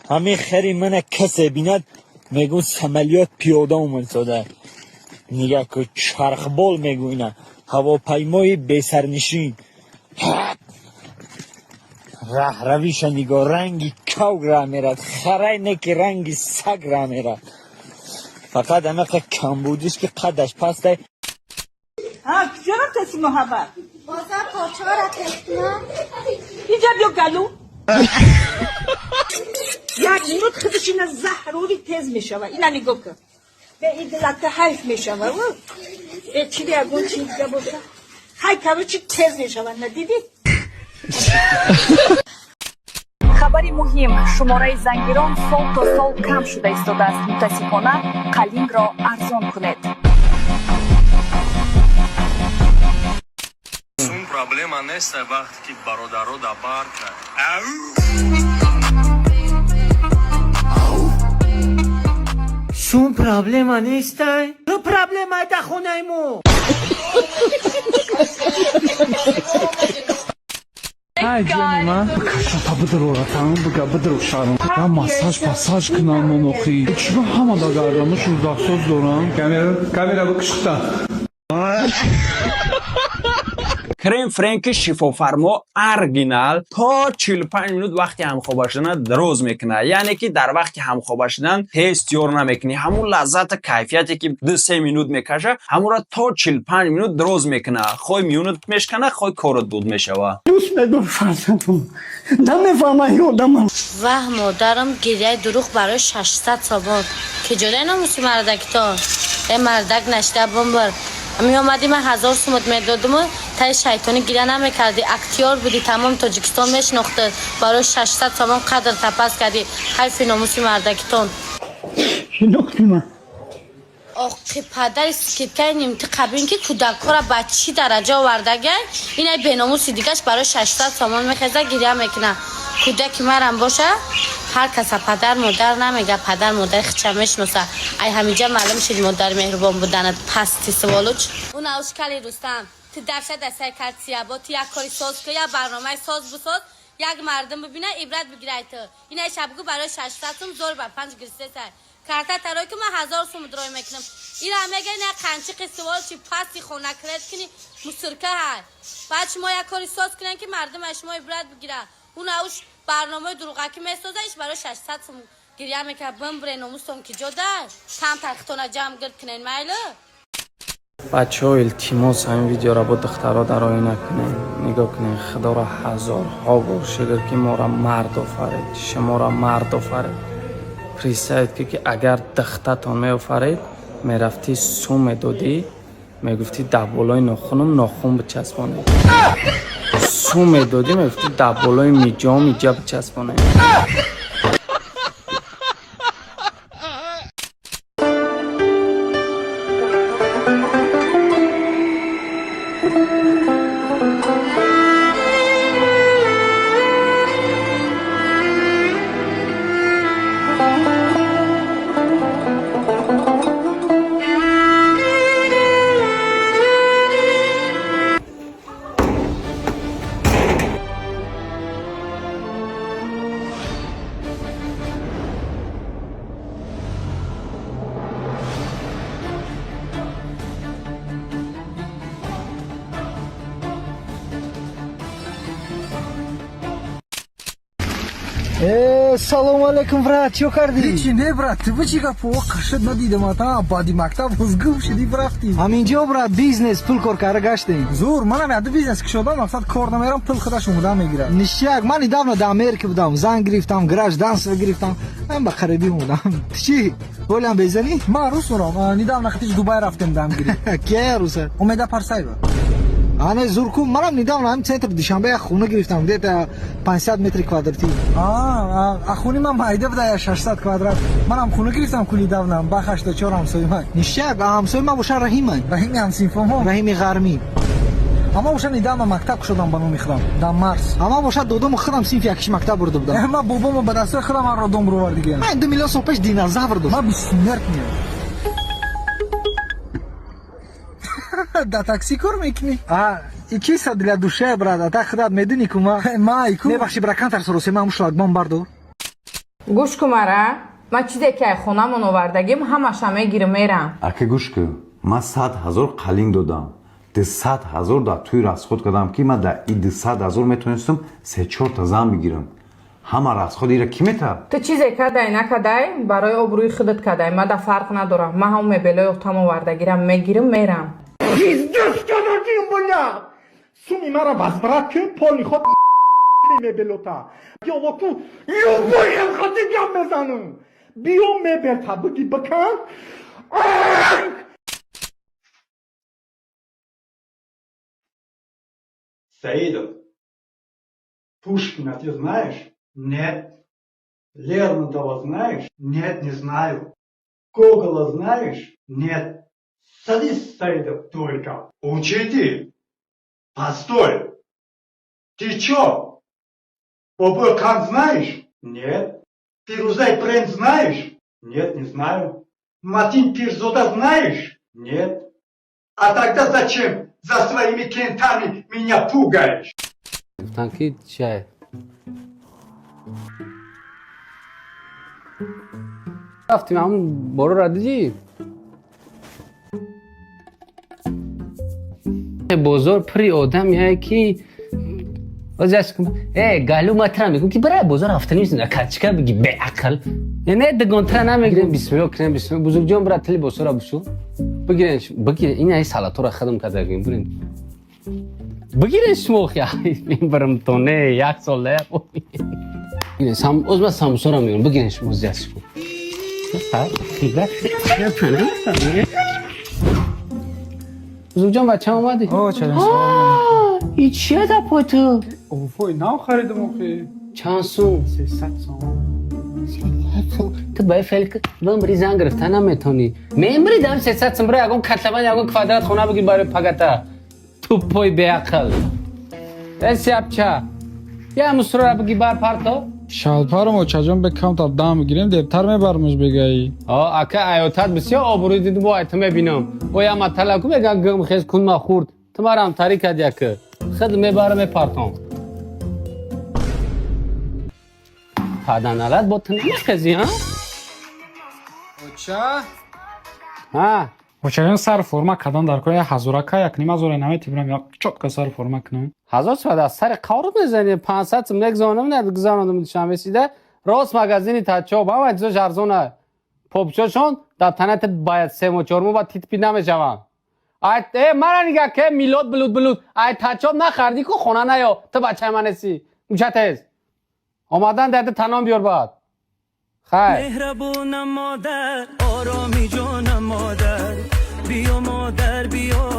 همه خری من کسی بیند میگون سمالیات پیاده اومد نگاه که چرخبال میگو اینا هواپیمای بی سرنشین راه رویش نگاه رنگی کوگ را میرد خرای نکی رنگی سگ را میرد فقط همه که کمبودیش که قدش پسته کجا را تسی محبت؟ بازار پاچه را تسکنم اینجا بیو گلو یک منوت خودش این زهروری تز میشوه اینا نگاه کن به این دلت حیف میشوه به چی بیگون چی دیگه باشه های کبه چی تز میشوه ندیدی؟ خبری مهم шумораи зангирон сол то сол кам шуда истодааст мутаассифона қалингро арзон кунед сум проблема нест вақте ки бародаро да парка сум проблема нест ну проблема это хонаи мо Ай, ҷони ман кашата бидроратам буга бидрошарам я массаж кунам монохи чиро ҳама да гардам шӯздахсоз дорам камера бикишта крем френки шифофармо оригинал то 45 минут вақти ҳамхоба шудан дароз мекунад яъне ки дар вақти ҳамхоба шудан тез тёр намекунӣ ҳамун лаззату кайфияте ки 2-3 минут мекаша ҳамонро то 45 минут дароз мекунад хой миёнат мешкана хой корот буд мешава дӯст медор фарзандам намефаҳмаи одамам واه مادرم گریه دروغ برای 600 سابون که جوره نموسی مردک تا ای مردک نشته بمبر می آمدی من 1000 سومت میدادم و تای شیطانی گریه نمیکردی اکتیار بودی تمام تاجیکستان میشناخته برای 600 سابون قدر تپس کردی حیف نموسی مردکتون شناختی من آخی پدر سکیپکای نیمتی قبیل که کودکا را به چی درجه آوردگه اینه بیناموسی دیگهش برای 600 سامان میخزه گریه میکنه کودکی مرم باشه هر کس پدر مادر نمیگه پدر مادر خچه میشناسه ای همینجا معلوم شد مادر مهربان بودنت پستی سوالوچ اون اوشکلی رستم تو دفشه دسته کرد سیابا تو یک کاری ساز که یا برنامه ساز بساز یک مردم ببینه عبرت بگیره تو اینه شبگو برای 600 سوم زور به 5 گرسته سر کارتا ترایی که من 1000 سوم درای میکنم این همه گه نه قنچی قسوال چی پستی خونه کرد کنی مسرکه های بعد شما یک کاری ساز کنن که مردم شما عبرت بگیره اون اوش برنامه دروغکی میسازه برای 600 سوم گریه میکنه بمبره نموستم که جدا تم تختونه جمع گرد کنین مایله بچه ها التماس همین ویدیو را با دخترها در آینه کنین نگاه کنین خدا را هزارها بار شکر که ما را مرد آفرید شما را مرد آفرید پریساید که اگر دختتان می آفرید می رفتی سوم دادی می گفتی دبالای ناخونم ناخون بچسبانید سوم دادی می گفتی دبالای میجا بچسبانید салому алейкум брат чё кардӣ ҳечи не брат ты чӣ гапо қашад надидам та баъди мактаб озгӯв шидӣ рафтӣ ҳаминҷо брат бизнес пул кор кара гаштем зур манам яду бизнес кушодам мақсад кор намерам пул худаш омода мегирад ништяк ман недавно да америка будам зан гирифтам гражданство гирифтам ман ба қарибӣ мудам чӣ болиам безанӣ ман рус мурам недавно хатиш дубай рафтем дам гирифт ки руса умеда парсаева ане зурку манам недавно ҳамин центр душанбе як хона гирифтам где-то 500 метри квадратӣ ахуни ман майда буда 600 квадрат манам хона гирифтам ку недавно ба 84 ҳамсои ман ништяк ҳамсои ман бошад раҳиман раҳими ҳамсинфоҳо раҳими ғармӣ ама бошад недавно мактаб кушодам ба номи худам дар марс ама бошад додому худам синф якиш мактаб бурда будам ман бобомо ба дастаи худам манро дом бировардигиям ман 2 миллион сол пеш динозавр дошт ман бисмерт меям да такси кор мекунӣ чиса для душе брат а так худат медунӣ ку ма майку мебахши бракантар соросе ман мушлагбон бардор گوش کن مرا من چیزی که خونمون آوردگیم همش میگیرم میرم. اگه گوش کن من 100,000 قلینگ دادم 200,000 در توی رسخود کردم که من در این 200,000 میتونستم 3-4 تا زن بگیرم. همه رسخود ایره کی میته؟ تو چیزی کدای نکدای برای آبروی خودت کدای من در فرق ندارم. من هم مبلای اختم آوردگیرم میگیرم میرم. پizdos kadar bola. Sumi mara bazbrat ki poli khod mebelota. Ya vaku yuboyem khatigam mezanım. Biyo mebel tabugi bakan. Саидов, Пушкина ты знаешь? Нет. Лермонтова знаешь? Нет, не знаю. Гогола знаешь? Нет. Садись, Саидов, только. Учитель. Постой. Ты чё? Обркан знаешь? Нет. Фирузай Прем знаешь? Нет, не знаю. Матин Пирзода знаешь? Нет. А тогда зачем за своими кентами меня пугаешь? Танки чай. رفتیم همون برو ردیدی بزرگ پری آدم یه که وزش کن گلو مطرح میگم که برای بزرگ افتنی میزنه کچکه بگی به عقل نه دگانتره نمیگیرم بسم الله کنم بسم الله بزرگ جان برای تلی بسرا بشو بگیرن این ای سالاتو را خدم کرده گیم برین بگیرن شموخ یا این برم تونه یک سال نه بگیرن از سامسو را میگم بگیرن شموخ زیادش کن بزرگ جان بچه هم اومدی؟ این چیه در پای تو؟ اوفای نو خریدم اوخی چند سو؟ 300 سوم تو باید فیل که بری زن گرفتن نمیتونی میمری دم 300 سوم برای اگون کتلبان یا اگون کفادرات خونه بگیر برای پگتا تو پای بیعقل دستی ابچه یه مصر را بگی بر پرتا شالپارم و چجان بکم تا دام بگیریم دیبتر میبرمش بگایی اکا ایوتت بسیار آبروی دیدم با ایتم ببینم و یا مطلع کو بگم گم خیز کن ما خورد تمارم تاریک ادیا که خود میبرم پرتام پادان علت با تو نمیخزی ها ها وچایان سر فرما کدان در کوی هزارکا یک نیم هزار نمیتی برم یا چطور سر فرما کنم هزار سواد از سر قارو بزنی 500 سم یک زانم نه گزانم میشم رسیده راست مغازینی تاچو با وجه ارزونه پوپچوشون در تنت باید 3 و 4 با تیت پی نمیشوم ایت مرا نگاه که میلاد بلود ایت تاچو نخردی کو خونه نیا تو بچه من هستی میچت است آمدن درد تنام بیار بعد خیر مهربونم مادر آرامی جانم مادر بیا مادر بیا